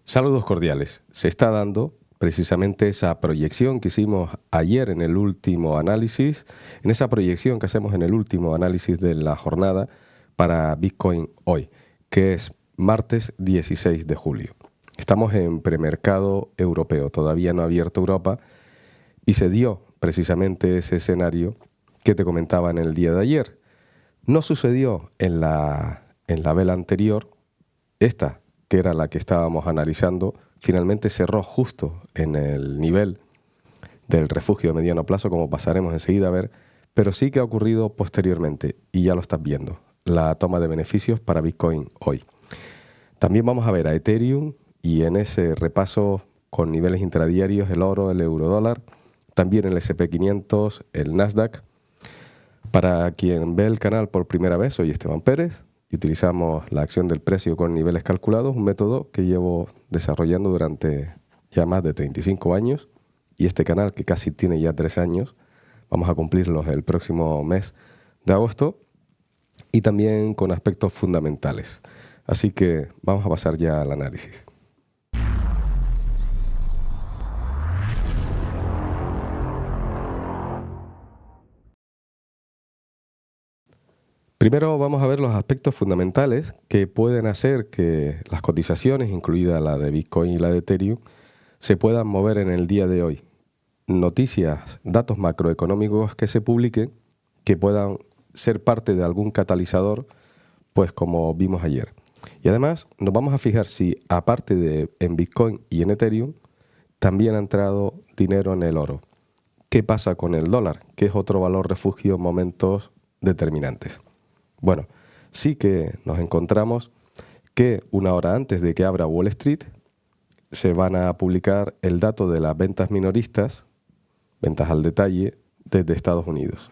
Saludos cordiales. Se está dando precisamente esa proyección que hicimos ayer en el último análisis, en esa proyección que hacemos en el último análisis de la jornada para Bitcoin hoy, que es martes 16 de julio. Estamos en premercado europeo, todavía no ha abierto Europa y se dio precisamente ese escenario que te comentaba en el día de ayer. No sucedió en la vela anterior, esta que era la que estábamos analizando, finalmente cerró justo en el nivel del refugio de mediano plazo, como pasaremos enseguida a ver, pero sí que ha ocurrido posteriormente, y ya lo estás viendo, la toma de beneficios para Bitcoin hoy. También vamos a ver a Ethereum y en ese repaso con niveles intradiarios el oro, el eurodólar, también el S&P 500, el Nasdaq. Para quien ve el canal por primera vez, soy Esteban Pérez y utilizamos la acción del precio con niveles calculados, un método que llevo desarrollando durante ya más de 35 años y este canal que casi tiene ya 3 años, vamos a cumplirlos el próximo mes de agosto y también con aspectos fundamentales. Así que vamos a pasar ya al análisis. Primero vamos a ver los aspectos fundamentales que pueden hacer que las cotizaciones, incluida la de Bitcoin y la de Ethereum, se puedan mover en el día de hoy. Noticias, datos macroeconómicos que se publiquen que puedan ser parte de algún catalizador, pues como vimos ayer. Y además nos vamos a fijar si, aparte de en Bitcoin y en Ethereum, también ha entrado dinero en el oro. ¿Qué pasa con el dólar? Que es otro valor refugio en momentos determinantes. Bueno, sí que nos encontramos que una hora antes de que abra Wall Street se van a publicar el dato de las ventas minoristas, ventas al detalle, desde Estados Unidos.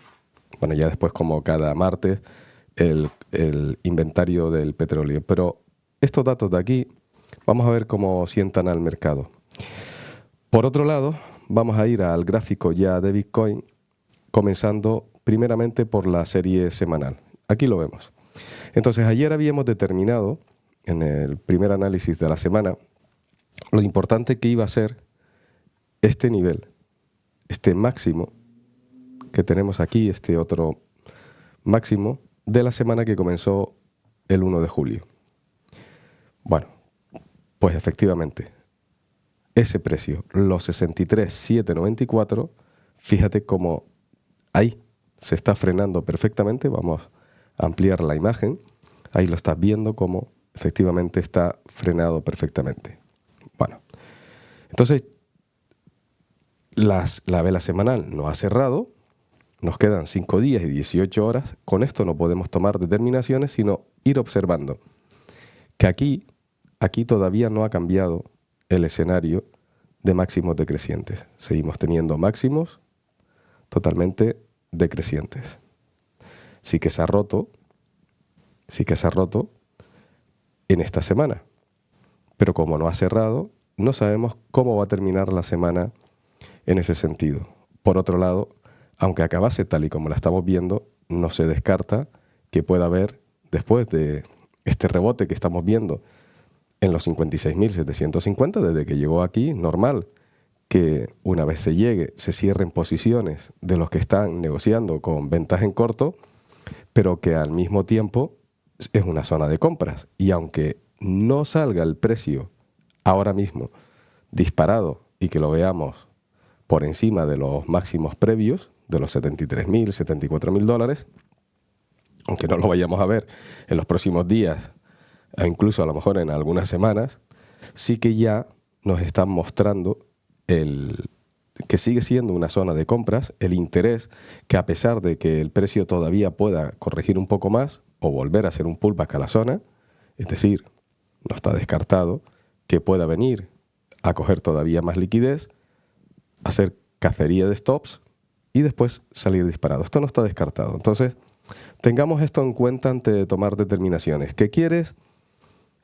Bueno, ya después, como cada martes, el inventario del petróleo. Pero estos datos de aquí, vamos a ver cómo sientan al mercado. Por otro lado, vamos a ir al gráfico ya de Bitcoin, comenzando primeramente por la serie semanal. Aquí lo vemos. Entonces, ayer habíamos determinado, en el primer análisis de la semana, lo importante que iba a ser este nivel, este máximo que tenemos aquí, este otro máximo de la semana que comenzó el 1 de julio. Bueno, pues efectivamente, ese precio, los 63.794, fíjate cómo ahí se está frenando perfectamente. Vamos a ampliar la imagen. Ahí lo estás viendo cómo efectivamente está frenado perfectamente. Bueno, entonces la vela semanal no ha cerrado. Nos quedan 5 días y 18 horas. Con esto no podemos tomar determinaciones, sino ir observando que aquí todavía no ha cambiado el escenario de máximos decrecientes. Seguimos teniendo máximos totalmente decrecientes. Sí que se ha roto en esta semana. Pero como no ha cerrado, no sabemos cómo va a terminar la semana en ese sentido. Por otro lado, aunque acabase tal y como la estamos viendo, no se descarta que pueda haber, después de este rebote que estamos viendo en los 56.750, desde que llegó aquí, normal que una vez se llegue, se cierren posiciones de los que están negociando con ventas en corto, pero que al mismo tiempo es una zona de compras. Y aunque no salga el precio ahora mismo disparado y que lo veamos por encima de los máximos previos, de los 73.000, 74.000 dólares, aunque no lo vayamos a ver en los próximos días, e incluso a lo mejor en algunas semanas, sí que ya nos están mostrando que sigue siendo una zona de compras, el interés que, a pesar de que el precio todavía pueda corregir un poco más o volver a hacer un pullback a la zona, es decir, no está descartado que pueda venir a coger todavía más liquidez, hacer cacería de stops y después salir disparado. Esto no está descartado. Entonces, tengamos esto en cuenta antes de tomar determinaciones. ¿Qué quieres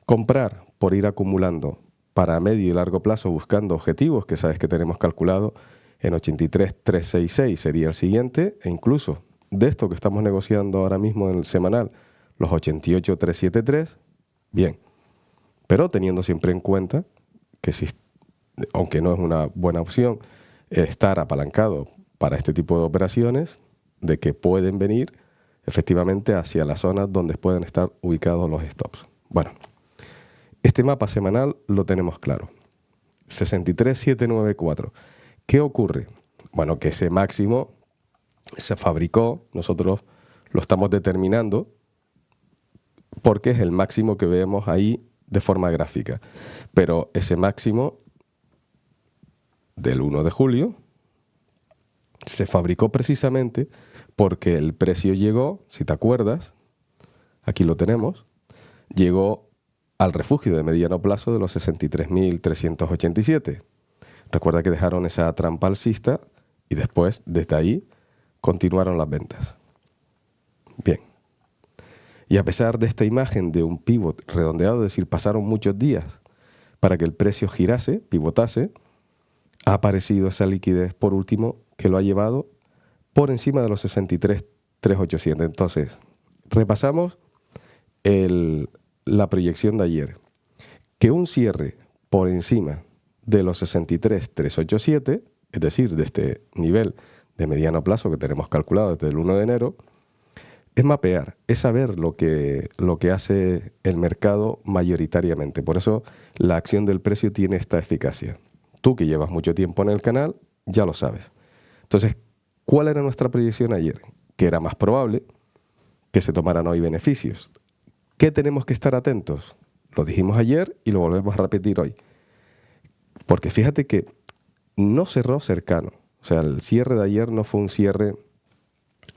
comprar por ir acumulando para medio y largo plazo buscando objetivos que sabes que tenemos calculado en 83.366 sería el siguiente, e incluso de esto que estamos negociando ahora mismo en el semanal, los 88.373, bien, pero teniendo siempre en cuenta que aunque no es una buena opción, estar apalancado para este tipo de operaciones, de que pueden venir efectivamente hacia las zonas donde pueden estar ubicados los stops. Bueno, este mapa semanal lo tenemos claro. 63794. ¿Qué ocurre? Bueno, que ese máximo se fabricó, nosotros lo estamos determinando porque es el máximo que vemos ahí de forma gráfica. Pero ese máximo del 1 de julio se fabricó precisamente porque el precio llegó, si te acuerdas, aquí lo tenemos, llegó al refugio de mediano plazo de los 63.387. Recuerda que dejaron esa trampa alcista y después, desde ahí, continuaron las ventas. Bien. Y a pesar de esta imagen de un pivot redondeado, es decir, pasaron muchos días para que el precio girase, pivotase, ha aparecido esa liquidez por último que lo ha llevado por encima de los 63.387. Entonces, repasamos la proyección de ayer. Que un cierre por encima de los 63.387, es decir, de este nivel de mediano plazo que tenemos calculado desde el 1 de enero, es mapear, es saber lo que hace el mercado mayoritariamente. Por eso la acción del precio tiene esta eficacia. Tú que llevas mucho tiempo en el canal, ya lo sabes. Entonces, ¿cuál era nuestra proyección ayer? Que era más probable que se tomaran hoy beneficios. ¿Qué tenemos que estar atentos? Lo dijimos ayer y lo volvemos a repetir hoy. Porque fíjate que no cerró cercano. O sea, el cierre de ayer no fue un cierre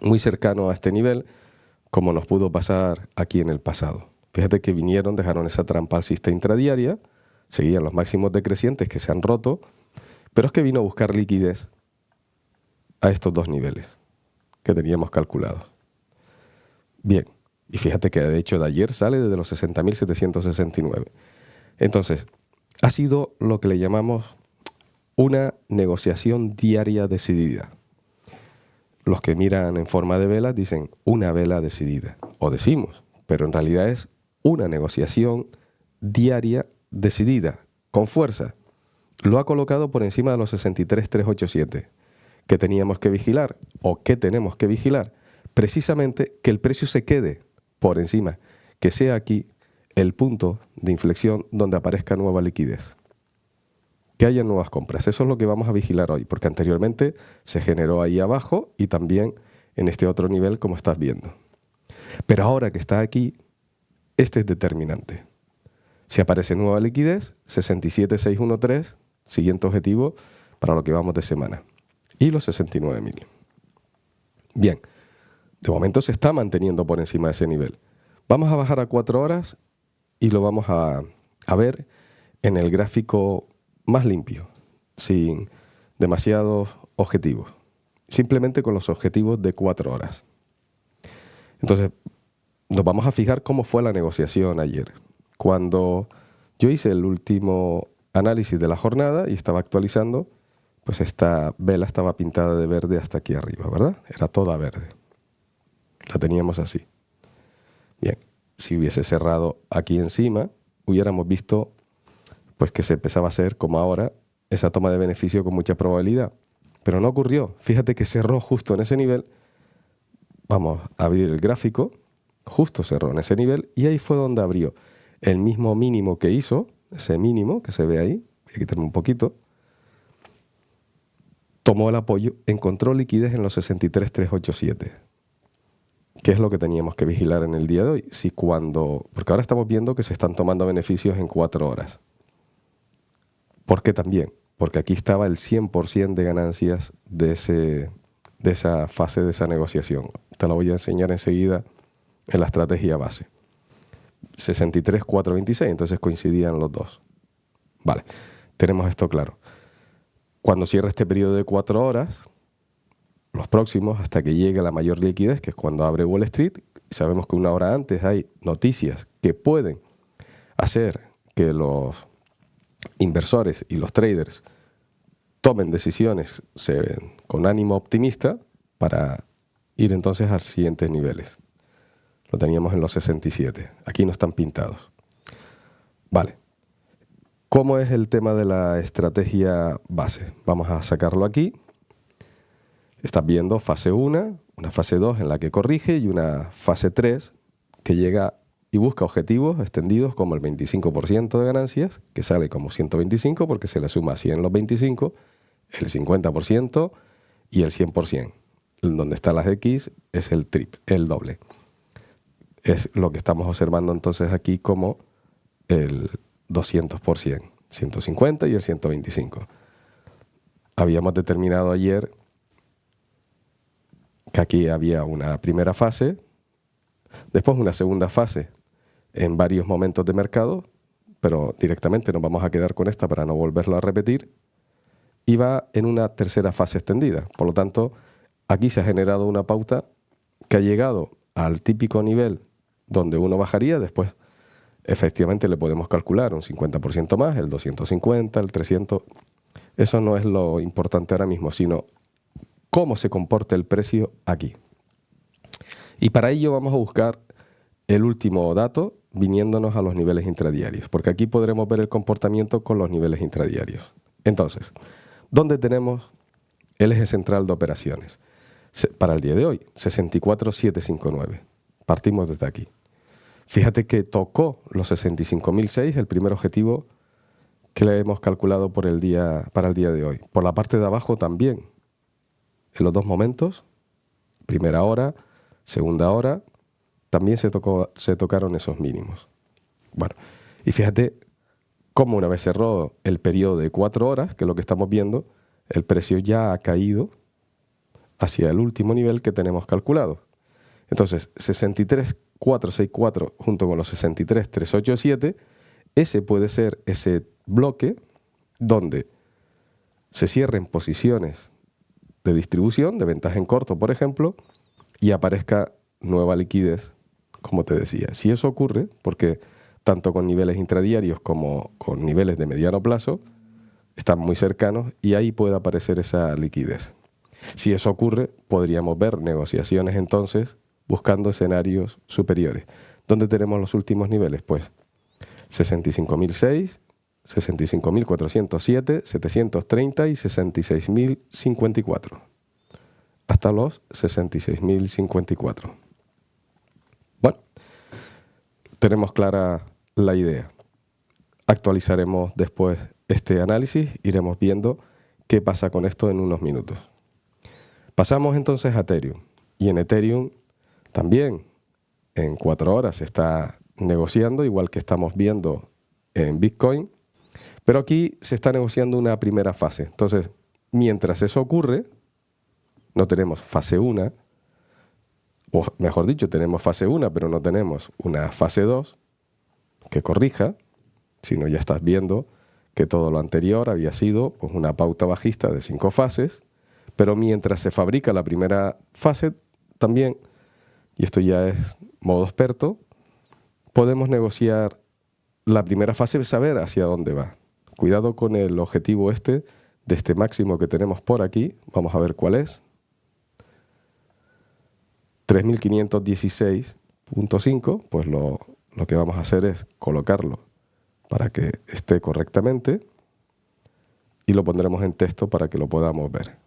muy cercano a este nivel, como nos pudo pasar aquí en el pasado. Fíjate que vinieron, dejaron esa trampa alcista intradiaria, seguían los máximos decrecientes que se han roto, pero es que vino a buscar liquidez a estos dos niveles que teníamos calculados. Bien, y fíjate que de hecho de ayer sale desde los 60.769. Entonces, ha sido lo que le llamamos una negociación diaria decidida. Los que miran en forma de vela dicen una vela decidida, o decimos, pero en realidad es una negociación diaria decidida, con fuerza. Lo ha colocado por encima de los 63.387. ¿Qué teníamos que vigilar? ¿O qué tenemos que vigilar? Precisamente que el precio se quede por encima, que sea aquí el punto de inflexión donde aparezca nueva liquidez. Que haya nuevas compras. Eso es lo que vamos a vigilar hoy, porque anteriormente se generó ahí abajo y también en este otro nivel, como estás viendo. Pero ahora que está aquí, este es determinante. Si aparece nueva liquidez, 67.613, siguiente objetivo para lo que vamos de semana. Y los 69.000. Bien, de momento se está manteniendo por encima de ese nivel. Vamos a bajar a 4 horas y lo vamos a ver en el gráfico más limpio, sin demasiados objetivos, simplemente con los objetivos de 4 horas. Entonces, nos vamos a fijar cómo fue la negociación ayer. Cuando yo hice el último análisis de la jornada y estaba actualizando, pues esta vela estaba pintada de verde hasta aquí arriba, ¿verdad? Era toda verde. La teníamos así. Bien, si hubiese cerrado aquí encima, hubiéramos visto pues que se empezaba a hacer, como ahora, esa toma de beneficio con mucha probabilidad. Pero no ocurrió. Fíjate que cerró justo en ese nivel. Vamos a abrir el gráfico. Justo cerró en ese nivel y ahí fue donde abrió el mismo mínimo que hizo, ese mínimo que se ve ahí. Voy a quitarme un poquito. Tomó el apoyo, encontró liquidez en los 63.387. ¿Qué es lo que teníamos que vigilar en el día de hoy? Porque ahora estamos viendo que se están tomando beneficios en 4 horas. ¿Por qué también? Porque aquí estaba el 100% de ganancias de esa fase de esa negociación. Te la voy a enseñar enseguida en la estrategia base. 63.426, entonces coincidían los dos. Vale, tenemos esto claro. Cuando cierre este periodo de 4 horas, los próximos, hasta que llegue la mayor liquidez, que es cuando abre Wall Street, sabemos que una hora antes hay noticias que pueden hacer que los inversores y los traders tomen decisiones con ánimo optimista para ir entonces a los siguientes niveles. Lo teníamos en los 67. Aquí no están pintados. Vale. ¿Cómo es el tema de la estrategia base? Vamos a sacarlo aquí. Estás viendo fase 1, una fase 2 en la que corrige y una fase 3 que llega y busca objetivos extendidos como el 25% de ganancias, que sale como 125 porque se le suma 100 los 25, el 50% y el 100%. Donde están las X es el triple, el doble. Es lo que estamos observando entonces aquí como el 200%, 150 y el 125. Habíamos determinado ayer que aquí había una primera fase, después una segunda fase en varios momentos de mercado, pero directamente nos vamos a quedar con esta para no volverlo a repetir, y va en una tercera fase extendida. Por lo tanto, aquí se ha generado una pauta que ha llegado al típico nivel donde uno bajaría, después efectivamente le podemos calcular un 50% más, el 250, el 300. Eso no es lo importante ahora mismo, sino cómo se comporta el precio aquí. Y para ello vamos a buscar el último dato viniéndonos a los niveles intradiarios, porque aquí podremos ver el comportamiento con los niveles intradiarios. Entonces, ¿dónde tenemos el eje central de operaciones? Para el día de hoy, 64,759. Partimos desde aquí. Fíjate que tocó los 65.006, el primer objetivo que le hemos calculado para el día de hoy. Por la parte de abajo también, en los dos momentos, primera hora, segunda hora, también se tocaron esos mínimos. Bueno, y fíjate cómo una vez cerró el periodo de 4 horas, que es lo que estamos viendo, el precio ya ha caído hacia el último nivel que tenemos calculado. Entonces, 63,464 junto con los 63,387, ese puede ser ese bloque donde se cierren posiciones de distribución, de ventaja en corto, por ejemplo, y aparezca nueva liquidez, como te decía. Si eso ocurre, porque tanto con niveles intradiarios como con niveles de mediano plazo están muy cercanos y ahí puede aparecer esa liquidez. Si eso ocurre, podríamos ver negociaciones entonces buscando escenarios superiores. ¿Dónde tenemos los últimos niveles? Pues 65.006, 65.407, 730 y 66.054. Hasta los 66.054. Bueno, tenemos clara la idea. Actualizaremos después este análisis, iremos viendo qué pasa con esto en unos minutos. Pasamos entonces a Ethereum. Y en Ethereum también en 4 horas se está negociando, igual que estamos viendo en Bitcoin, pero aquí se está negociando una primera fase. Entonces, mientras eso ocurre, no tenemos fase 1, o mejor dicho, tenemos fase 1, pero no tenemos una fase 2 que corrija, sino ya estás viendo que todo lo anterior había sido pues, una pauta bajista de 5 fases, pero mientras se fabrica la primera fase, también, y esto ya es modo experto, podemos negociar la primera fase y saber hacia dónde va. Cuidado con el objetivo de este máximo que tenemos por aquí, vamos a ver cuál es. 3.516.5, pues lo que vamos a hacer es colocarlo para que esté correctamente y lo pondremos en texto para que lo podamos ver.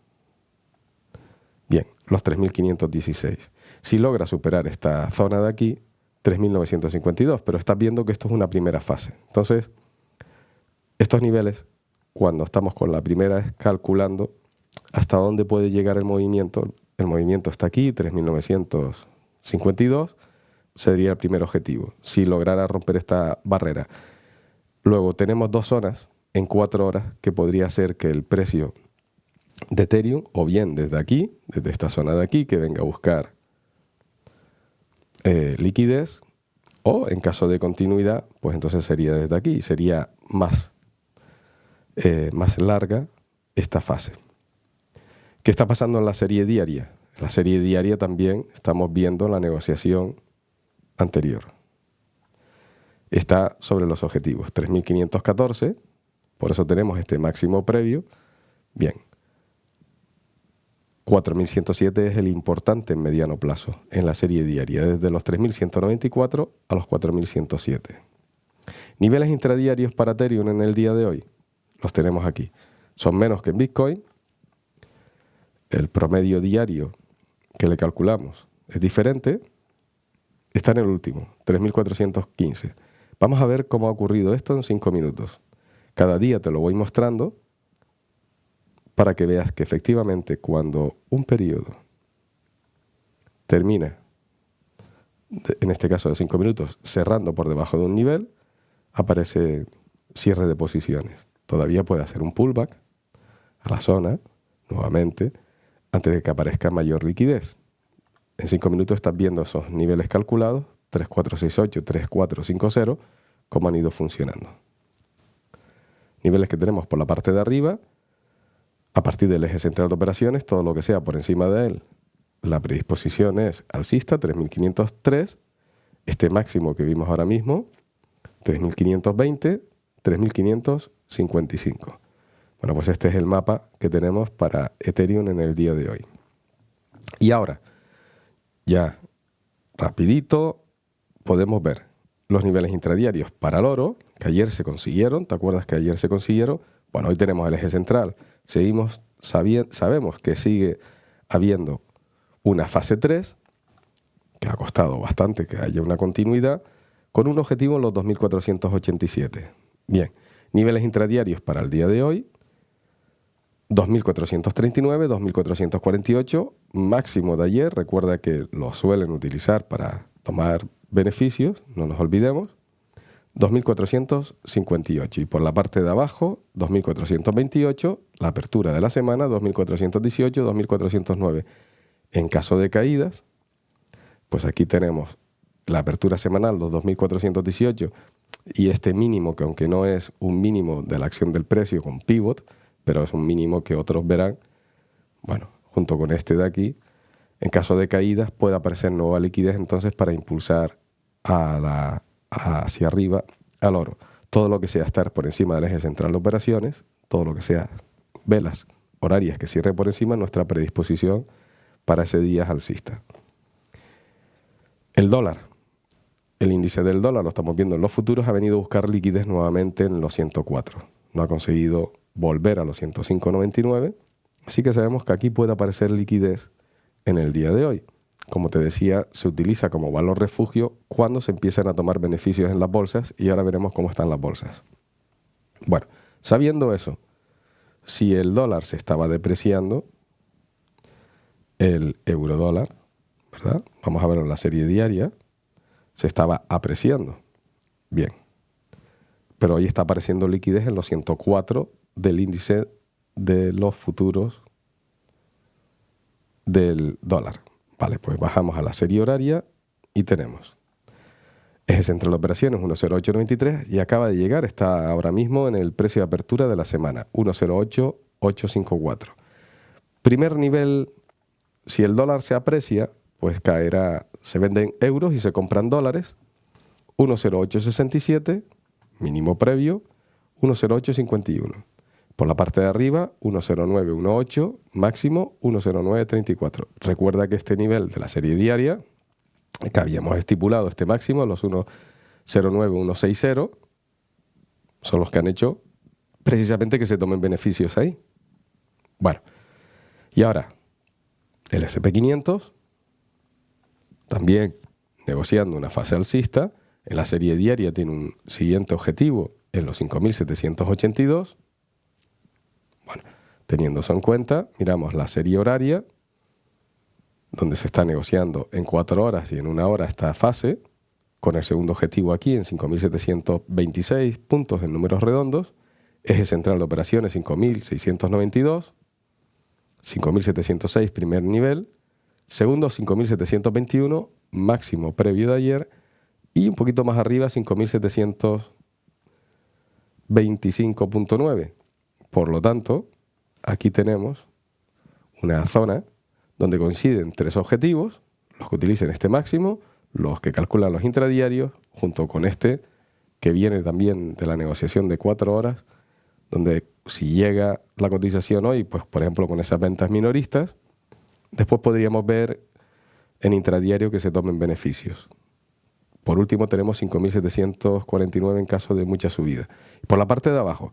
Bien, los 3.516. Si logra superar esta zona de aquí, 3.952, pero estás viendo que esto es una primera fase. Entonces, estos niveles, cuando estamos con la primera, es calculando hasta dónde puede llegar el movimiento. El movimiento está aquí, 3.952, sería el primer objetivo, si lograra romper esta barrera. Luego tenemos 2 zonas en 4 horas que podría ser que el precio de Ethereum, o bien desde aquí, desde esta zona de aquí, que venga a buscar liquidez, o en caso de continuidad, pues entonces sería desde aquí, sería más larga esta fase. ¿Qué está pasando en la serie diaria? En la serie diaria también estamos viendo la negociación anterior. Está sobre los objetivos, 3.514, por eso tenemos este máximo previo. Bien, 4.107 es el importante en mediano plazo en la serie diaria, desde los 3.194 a los 4.107. Niveles intradiarios para Ethereum en el día de hoy, los tenemos aquí. Son menos que en Bitcoin. El promedio diario que le calculamos es diferente. Está en el último, 3.415. Vamos a ver cómo ha ocurrido esto en 5 minutos. Cada día te lo voy mostrando para que veas que efectivamente cuando un periodo termina, en este caso de 5 minutos, cerrando por debajo de un nivel, aparece cierre de posiciones. Todavía puede hacer un pullback a la zona, nuevamente, antes de que aparezca mayor liquidez. En 5 minutos estás viendo esos niveles calculados, 3468, 3450, cómo han ido funcionando. Niveles que tenemos por la parte de arriba, a partir del eje central de operaciones, todo lo que sea por encima de él, la predisposición es alcista, 3503, este máximo que vimos ahora mismo, 3520, 3555. Bueno, pues este es el mapa que tenemos para Ethereum en el día de hoy. Y ahora, ya rapidito, podemos ver los niveles intradiarios para el oro, que ayer se consiguieron. ¿Te acuerdas que ayer se consiguieron? Bueno, hoy tenemos el eje central. Sabemos que sigue habiendo una fase 3, que ha costado bastante que haya una continuidad, con un objetivo en los 2.487. Bien, niveles intradiarios para el día de hoy, 2.439, 2.448, máximo de ayer. Recuerda que lo suelen utilizar para tomar beneficios, no nos olvidemos, 2.458. Y por la parte de abajo, 2.428, la apertura de la semana, 2.418, 2.409. En caso de caídas, pues aquí tenemos la apertura semanal, los 2.418, y este mínimo, que aunque no es un mínimo de la acción del precio con pivot, pero es un mínimo que otros verán, bueno, junto con este de aquí, en caso de caídas puede aparecer nueva liquidez entonces para impulsar hacia arriba al oro. Todo lo que sea estar por encima del eje central de operaciones, todo lo que sea velas horarias que cierre por encima, nuestra predisposición para ese día es alcista. El dólar. El índice del dólar, lo estamos viendo en los futuros, ha venido a buscar liquidez nuevamente en los 104. No ha conseguido volver a los 105.99, así que sabemos que aquí puede aparecer liquidez en el día de hoy. Como te decía, se utiliza como valor refugio cuando se empiezan a tomar beneficios en las bolsas, y ahora veremos cómo están las bolsas. Bueno, sabiendo eso, si el dólar se estaba depreciando, el euro dólar, ¿verdad? Vamos a verlo en la serie diaria, se estaba apreciando. Bien. Pero hoy está apareciendo liquidez en los 104 del índice de los futuros del dólar. Vale, pues bajamos a la serie horaria y tenemos eje central de operaciones 10893 y acaba de llegar, está ahora mismo en el precio de apertura de la semana, 108.854. Primer nivel, si el dólar se aprecia, pues caerá, se venden euros y se compran dólares, 10867, mínimo previo, 10851. Por la parte de arriba, 10918, máximo 10934. Recuerda que este nivel de la serie diaria, que habíamos estipulado este máximo, los 109.160, son los que han hecho precisamente que se tomen beneficios ahí. Bueno, y ahora, el SP500, también negociando una fase alcista, en la serie diaria tiene un siguiente objetivo en los 5.782. Bueno, teniendo eso en cuenta, miramos la serie horaria, donde se está negociando en 4 horas y en 1 hora esta fase, con el segundo objetivo aquí en 5.726 puntos en números redondos, eje central de operaciones 5.692, 5.706 primer nivel, segundo 5.721, máximo previo de ayer, y un poquito más arriba 5.725.9. Por lo tanto, aquí tenemos una zona donde coinciden 3 objetivos, los que utilicen este máximo, los que calculan los intradiarios, junto con este que viene también de la negociación de 4 horas, donde si llega la cotización hoy, pues por ejemplo con esas ventas minoristas, después podríamos ver en intradiario que se tomen beneficios. Por último tenemos 5.749 en caso de mucha subida. Por la parte de abajo,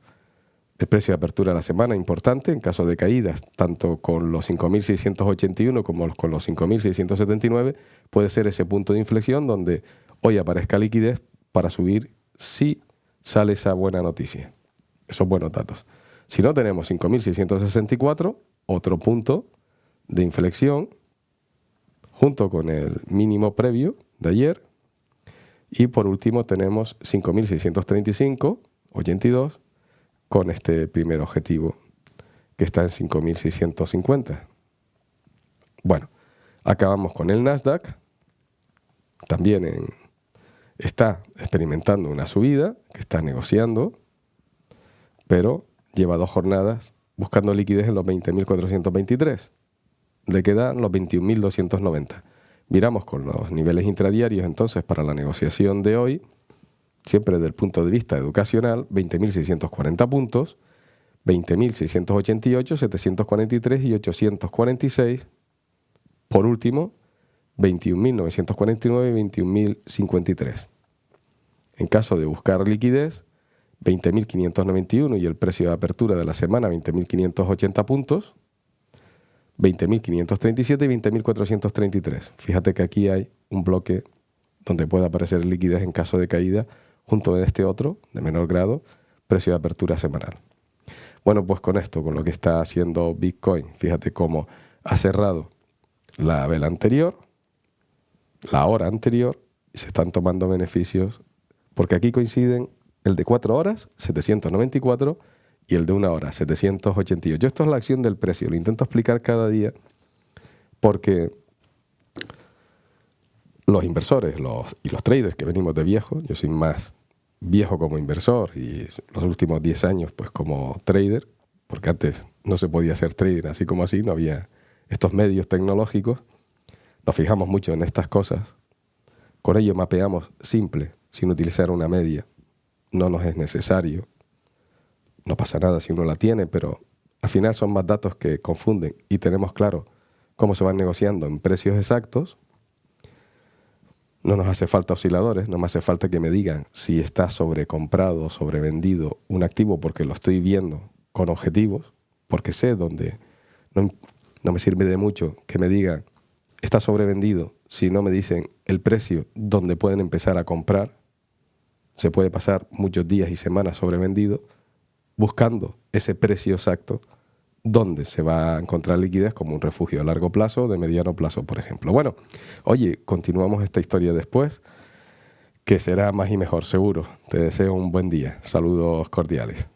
el precio de apertura de la semana importante en caso de caídas, tanto con los 5.681 como con los 5.679, puede ser ese punto de inflexión donde hoy aparezca liquidez para subir si sale esa buena noticia, esos buenos datos. Si no, tenemos 5.664, otro punto de inflexión, junto con el mínimo previo de ayer. Y por último tenemos 5.635, 82, con este primer objetivo que está en 5.650. Bueno, acabamos con el Nasdaq. También está experimentando una subida, que está negociando, pero lleva 2 jornadas buscando liquidez en los 20.423. Le quedan los 21.290. Miramos con los niveles intradiarios entonces para la negociación de hoy, siempre desde el punto de vista educacional, 20.640 puntos, 20.688, 743 y 846. Por último, 21.949 y 21.053. En caso de buscar liquidez, 20.591 y el precio de apertura de la semana, 20.580 puntos, 20.537 y 20.433. Fíjate que aquí hay un bloque donde puede aparecer liquidez en caso de caída, junto a este otro, de menor grado, precio de apertura semanal. Bueno, pues con esto, con lo que está haciendo Bitcoin, fíjate cómo ha cerrado la vela anterior, la hora anterior, y se están tomando beneficios, porque aquí coinciden el de 4 horas, 794, y el de 1 hora, 788. Esto es la acción del precio. Lo intento explicar cada día porque los inversores y los traders que venimos de viejo, yo soy más viejo como inversor y los últimos 10 años pues como trader, porque antes no se podía hacer trader así como así, no había estos medios tecnológicos. Nos fijamos mucho en estas cosas. Con ello mapeamos simple, sin utilizar una media. No nos es necesario. No pasa nada si uno la tiene, pero al final son más datos que confunden y tenemos claro cómo se van negociando en precios exactos. No nos hace falta osciladores, no me hace falta que me digan si está sobrecomprado o sobrevendido un activo porque lo estoy viendo con objetivos, porque sé dónde. No me sirve de mucho que me digan está sobrevendido si no me dicen el precio donde pueden empezar a comprar. Se puede pasar muchos días y semanas sobrevendido buscando ese precio exacto donde se va a encontrar liquidez como un refugio a largo plazo o de mediano plazo, por ejemplo. Bueno, oye, continuamos esta historia después, que será más y mejor, seguro. Te deseo un buen día. Saludos cordiales.